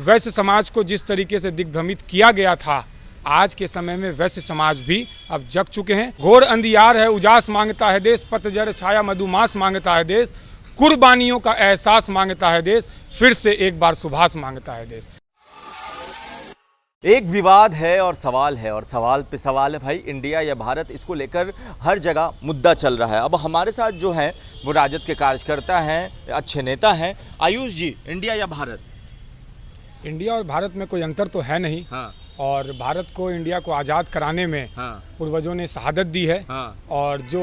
वैश्य समाज को जिस तरीके से दिग्भ्रमित किया गया था, आज के समय में वैश्य समाज भी अब जग चुके हैं। घोर अंधियार है उजास मांगता है देश, पतझड़ छाया मधुमास मांगता है देश, कुर्बानियों का एहसास मांगता है देश, फिर से एक बार सुभाष मांगता है देश। एक विवाद है और सवाल पे सवाल है भाई, इंडिया या भारत, इसको लेकर हर जगह मुद्दा चल रहा है। अब हमारे साथ जो हैं वो राजद के कार्यकर्ता हैं, अच्छे नेता हैं। आयुष जी, इंडिया या भारत? इंडिया और भारत में कोई अंतर तो है नहीं। हाँ। और भारत को इंडिया को आज़ाद कराने में पूर्वजों ने शहादत दी है। और जो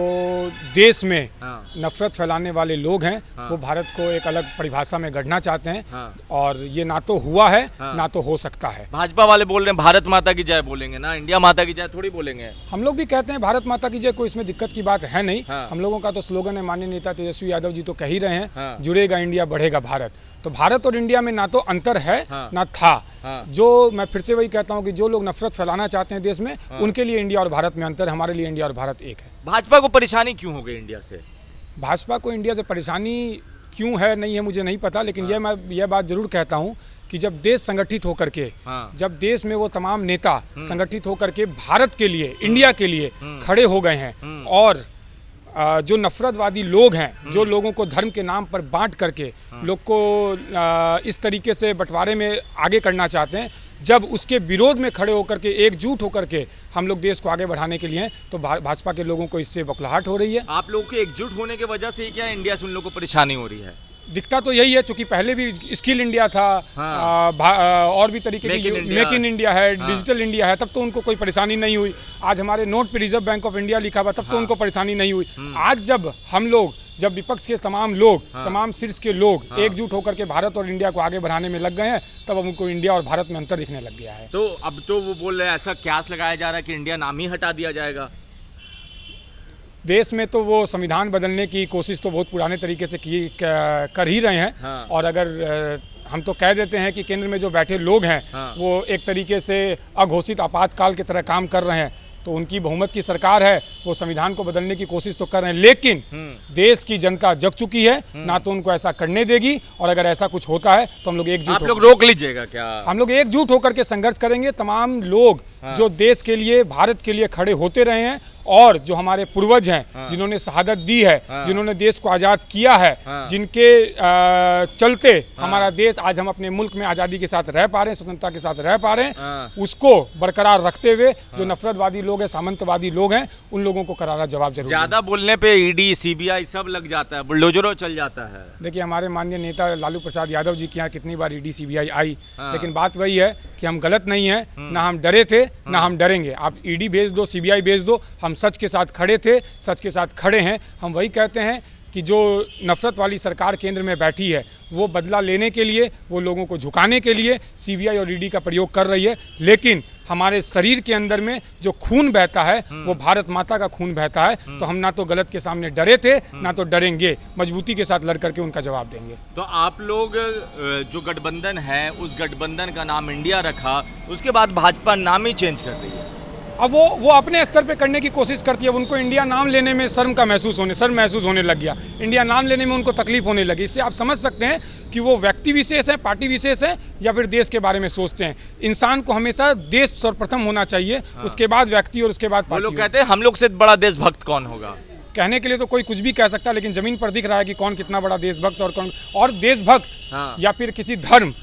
देश में नफरत फैलाने वाले लोग हैं वो भारत को एक अलग परिभाषा में गढ़ना चाहते हैं। और ये ना तो हुआ है ना तो हो सकता है। भाजपा वाले बोल रहे हैं भारत माता की जय बोलेंगे ना, इंडिया माता की जय थोड़ी बोलेंगे। हम लोग भी कहते हैं भारत माता की जय, कोई इसमें दिक्कत की बात है नहीं। हम लोगों का तो स्लोगन है, माननीय नेता तेजस्वी यादव जी तो कह ही रहे हैं, जुड़ेगा इंडिया बढ़ेगा भारत। तो भारत और इंडिया में ना तो अंतर है ना था। जो मैं फिर से वही कहता हूं कि जो लोग नफरत फैलाना चाहते हैं देश में, उनके लिए इंडिया और भारत में अंतर, हमारे लिए इंडिया और भारत एक है। भाजपा को परेशानी क्यों हो गई इंडिया से? भाजपा को इंडिया से परेशानी क्यों है नहीं है मुझे नहीं पता, लेकिन मैं यह बात जरूर कहता हूं कि जब देश संगठित होकर के, जब देश में वो तमाम नेता संगठित होकर के भारत के लिए, इंडिया के लिए खड़े हो गए हैं, और जो नफरतवादी लोग हैं, जो लोगों को धर्म के नाम पर बांट करके लोग को इस तरीके से बंटवारे में आगे करना चाहते हैं, जब उसके विरोध में खड़े होकर के, एकजुट होकर के हम लोग देश को आगे बढ़ाने के लिए हैं, तो भाजपा के लोगों को इससे बौखलाहट हो रही है। आप लोगों के एकजुट होने की वजह से क्या इंडिया से उन लोगों को परेशानी हो रही है? दिखता तो यही है, चूंकि पहले भी स्किल इंडिया था, और भी तरीके की मेक इन इंडिया है, डिजिटल इंडिया है, तब तो उनको कोई परेशानी नहीं हुई। आज हमारे नोट पे रिजर्व बैंक ऑफ इंडिया लिखा हुआ, तब तो उनको परेशानी नहीं हुई। आज जब विपक्ष के तमाम लोग, तमाम शीर्ष के लोग एकजुट होकर के भारत और इंडिया को आगे बढ़ाने में लग गए हैं, तब अब उनको इंडिया और भारत में अंतर दिखने लग गया है। तो अब तो वो बोल रहे हैं, ऐसा क्यास लगाया जा रहा है कि इंडिया नाम ही हटा दिया जाएगा। देश में तो वो संविधान बदलने की कोशिश तो बहुत पुराने तरीके से कर ही रहे हैं। और अगर हम तो कह देते हैं कि केंद्र में जो बैठे लोग हैं वो एक तरीके से अघोषित आपातकाल की तरह काम कर रहे हैं, तो उनकी बहुमत की सरकार है, वो संविधान को बदलने की कोशिश तो कर रहे हैं, लेकिन देश की जनता जग चुकी है, ना तो उनको ऐसा करने देगी। और अगर ऐसा कुछ होता है तो हम लोग एकजुट, आप लोग रोक लीजिएगा क्या? हम लोग एकजुट होकर के संघर्ष करेंगे। तमाम लोग जो देश के लिए, भारत के लिए खड़े होते रहे हैं, और जो हमारे पूर्वज हैं, जिन्होंने शहादत दी है, जिन्होंने देश को आज़ाद किया है, जिनके चलते हमारा देश आज हम अपने मुल्क में आज़ादी के साथ रह पा रहे हैं, स्वतंत्रता के साथ रह पा रहे हैं, उसको बरकरार रखते हुए जो नफरतवादी लोग हैं, सामंतवादी लोग हैं, उन लोगों को करारा जवाब जरूर। ज्यादा बोलने पे ईडी, सीबीआई सब लग जाता है, बुलडोजरों चल जाता है। देखिए, हमारे माननीय नेता लालू प्रसाद यादव जी के यहाँ कितनी बार ईडी सीबीआई आई, लेकिन बात वही है कि हम गलत नहीं है, ना हम डरे थे ना हम डरेंगे। आप ईडी भेज दो, सीबीआई भेज दो, हम सच के साथ खड़े थे, सच के साथ खड़े हैं। हम वही कहते हैं कि जो नफरत वाली सरकार केंद्र में बैठी है, वो बदला लेने के लिए, वो लोगों को झुकाने के लिए सीबीआई और ईडी का प्रयोग कर रही है, लेकिन हमारे शरीर के अंदर में जो खून बहता है वो भारत माता का खून बहता है। तो हम ना तो गलत के सामने डरे थे ना तो डरेंगे, मजबूती के साथ लड़ करके उनका जवाब देंगे। तो आप लोग जो गठबंधन है, उस गठबंधन का नाम इंडिया रखा, उसके बाद भाजपा नाम ही चेंज कर रही है। अब वो अपने स्तर पे करने की कोशिश करती है। उनको इंडिया नाम लेने में शर्म महसूस होने लग गया, इंडिया नाम लेने में उनको तकलीफ होने लगी। इससे आप समझ सकते हैं कि वो व्यक्ति विशेष है, पार्टी विशेष है, या फिर देश के बारे में सोचते हैं। इंसान को हमेशा देश सर्वप्रथम होना चाहिए, उसके बाद व्यक्ति और उसके बाद पार्टी। वो लोग कहते हैं हम लोग से बड़ा देशभक्त कौन होगा। कहने के लिए तो कोई कुछ भी कह सकता है, लेकिन जमीन पर दिख रहा है कि कौन कितना बड़ा देशभक्त और कौन, और देशभक्त या फिर किसी धर्म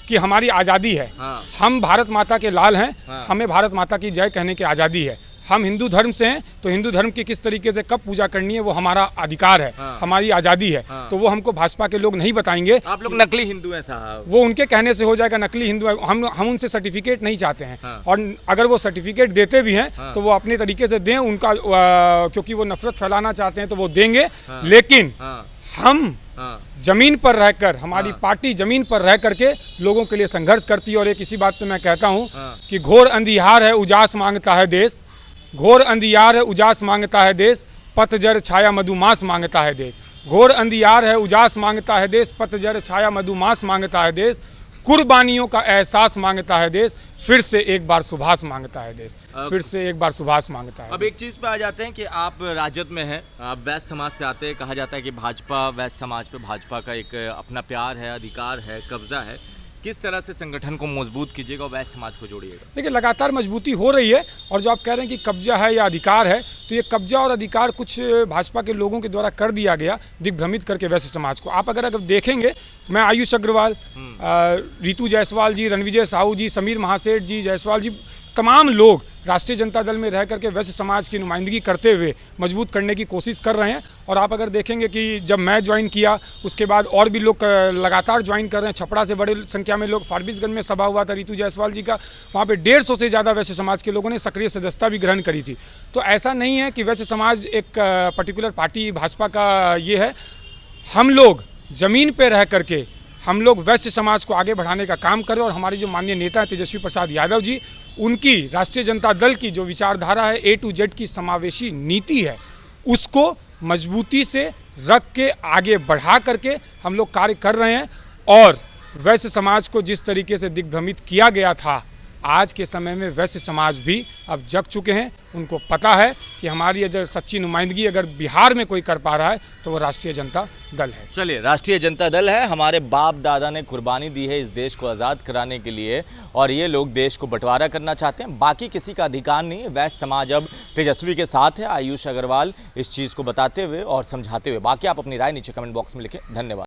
की हमारी आज़ादी है। हम भारत माता के लाल हैं, हमें भारत माता की जय कहने की आज़ादी है। हम हिंदू धर्म से हैं, तो हिंदू धर्म की किस तरीके से कब पूजा करनी है वो हमारा अधिकार है, हमारी आज़ादी है। तो वो हमको भाजपा के लोग नहीं बताएंगे। आप लोग नकली हिंदू हैं साहब। वो उनके कहने से हो जाएगा नकली हिंदू है। हम उनसे सर्टिफिकेट नहीं चाहते हैं। और अगर वो सर्टिफिकेट देते भी हैं तो वो अपने तरीके से दें, उनका क्योंकि वो नफरत फैलाना चाहते हैं तो वो देंगे, लेकिन हम जमीन पर रहकर, हमारी पार्टी जमीन पर रह करके लोगों के लिए संघर्ष करती है। और एक इसी बात पे मैं कहता हूँ कि घोर अंधियार है उजास मांगता है देश, घोर अंधियार है उजास मांगता है देश, पतझड़ छाया मधुमास मांगता है देश। घोर अंधियार है उजास मांगता है देश, पतझड़ छाया मधुमास मांगता है देश, कुर्बानियों का एहसास मांगता है देश, फिर से एक बार सुभाष मांगता है देश, फिर से एक बार सुभाष मांगता है। अब एक चीज़ पे आ जाते हैं कि आप राजद में हैं, आप वैश्य समाज से आते हैं। कहा जाता है कि भाजपा, वैश्य समाज पे भाजपा का एक अपना प्यार है, अधिकार है, कब्जा है। किस तरह से संगठन को मजबूत कीजिएगा, वैश्य समाज को जोड़िएगा? देखिए, लगातार मजबूती हो रही है। और जो आप कह रहे हैं कि कब्जा है या अधिकार है, तो ये कब्जा और अधिकार कुछ भाजपा के लोगों के द्वारा कर दिया गया, दिग्भ्रमित करके वैश्य समाज को। आप अगर देखेंगे, मैं आयुष अग्रवाल, रितु जायसवाल जी, रणविजय साहू जी, समीर महासेठ जी, जायसवाल जी, तमाम लोग राष्ट्रीय जनता दल में रह करके वैश्य समाज की नुमाइंदगी करते हुए मजबूत करने की कोशिश कर रहे हैं। और आप अगर देखेंगे कि जब मैं ज्वाइन किया, उसके बाद और भी लोग लगातार ज्वाइन कर रहे हैं। छपरा से बड़े संख्या में लोग, फारबिसगंज में सभा हुआ था रितु जायसवाल जी का, वहाँ पे 150 से ज़्यादा वैश्य समाज के लोगों ने सक्रिय सदस्यता भी ग्रहण करी थी। तो ऐसा नहीं है कि वैश्य समाज एक पर्टिकुलर पार्टी भाजपा का ये है। हम लोग ज़मीन पर रह करके हम लोग वैश्य समाज को आगे बढ़ाने का काम करें। और हमारे जो माननीय नेता हैं तेजस्वी प्रसाद यादव जी, उनकी राष्ट्रीय जनता दल की जो विचारधारा है, A to Z की समावेशी नीति है, उसको मजबूती से रख के आगे बढ़ा करके हम लोग कार्य कर रहे हैं। और वैश्य समाज को जिस तरीके से दिग्भ्रमित किया गया था, आज के समय में वैश्य समाज भी अब जग चुके हैं। उनको पता है कि हमारी अगर सच्ची नुमाइंदगी अगर बिहार में कोई कर पा रहा है तो वो राष्ट्रीय जनता दल है। चलिए, राष्ट्रीय जनता दल है, हमारे बाप दादा ने कुर्बानी दी है इस देश को आज़ाद कराने के लिए, और ये लोग देश को बंटवारा करना चाहते हैं। बाकी किसी का अधिकार नहीं है। वैश्य समाज अब तेजस्वी के साथ है, आयुष अग्रवाल इस चीज़ को बताते हुए और समझाते हुए। बाकी आप अपनी राय नीचे कमेंट बॉक्स में लिखें। धन्यवाद।